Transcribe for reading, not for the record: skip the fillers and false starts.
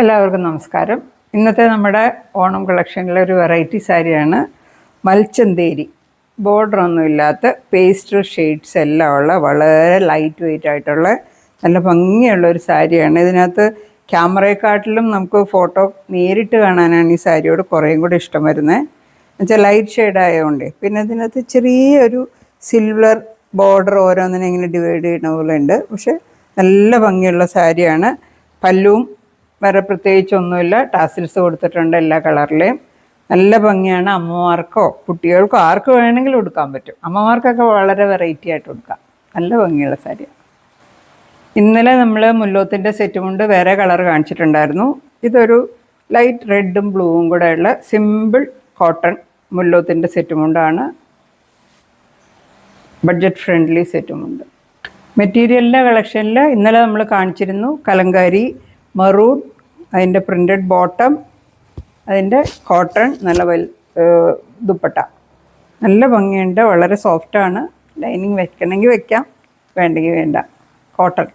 എല്ലാവർക്കും നമസ്കാരം. ഇന്നത്തെ നമ്മുടെ ഓണം കളക്ഷനിലെ ഒരു വെറൈറ്റി സാരിയാണ് മൽച്ചന്തേരി. ബോർഡറൊന്നും ഇല്ലാത്ത പേസ്റ്റൽ ഷെയ്ഡ്സ് എല്ലാം ഉള്ള വളരെ ലൈറ്റ് വെയ്റ്റ് ആയിട്ടുള്ള നല്ല ഭംഗിയുള്ള ഒരു സാരിയാണ്. ഇതിനകത്ത് ക്യാമറയെക്കാട്ടിലും നമുക്ക് ഫോട്ടോ നേരിട്ട് കാണാനാണ് ഈ സാരിയോട് കുറേയും കൂടി ഇഷ്ടം വരുന്നത്. എന്നുവെച്ചാൽ ലൈറ്റ് ഷെയ്ഡ് ആയതുകൊണ്ട്. പിന്നെ ഇതിനകത്ത് ചെറിയൊരു സിൽവർ ബോർഡർ ഓരോന്നിനെ ഇങ്ങനെ ഡിവൈഡ് ചെയ്യുന്ന പോലെ ഉണ്ട്. പക്ഷെ നല്ല ഭംഗിയുള്ള സാരിയാണ്. പല്ലുവും വേറെ പ്രത്യേകിച്ചൊന്നുമില്ല. ടാസിൽസ് കൊടുത്തിട്ടുണ്ട് എല്ലാ കളറിലെയും. നല്ല ഭംഗിയാണ്. അമ്മമാർക്കോ കുട്ടികൾക്കോ ആർക്ക് വേണമെങ്കിലും ഉടുക്കാൻ പറ്റും. അമ്മമാർക്കൊക്കെ വളരെ വെറൈറ്റി ആയിട്ട് ഉടുക്കാം. നല്ല ഭംഗിയുള്ള സാരിയാണ്. ഇന്നലെ നമ്മൾ മുല്ലോത്തിൻ്റെ സെറ്റ് കൊണ്ട് വേറെ കളർ കാണിച്ചിട്ടുണ്ടായിരുന്നു. ഇതൊരു ലൈറ്റ് റെഡും ബ്ലൂവും കൂടെ ഉള്ള സിമ്പിൾ കോട്ടൺ മുല്ലോത്തിൻ്റെ സെറ്റ് കൊണ്ടാണ്. ബഡ്ജറ്റ് ഫ്രണ്ട്ലി സെറ്റുമുണ്ട്. മെറ്റീരിയലിൻ്റെ കളക്ഷനിൽ ഇന്നലെ നമ്മൾ കാണിച്ചിരുന്നു കലങ്കാരി മറൂൺ, അതിൻ്റെ പ്രിൻറ്റഡ് ബോട്ടം, അതിൻ്റെ കോട്ടൺ, നല്ല ദുപ്പട്ട. നല്ല ഭംഗിയുണ്ട്. വളരെ സോഫ്റ്റാണ്. ലൈനിങ് വെക്കണമെങ്കിൽ വെക്കാം, വേണ്ടെങ്കിൽ വേണ്ട. കോട്ടൺ.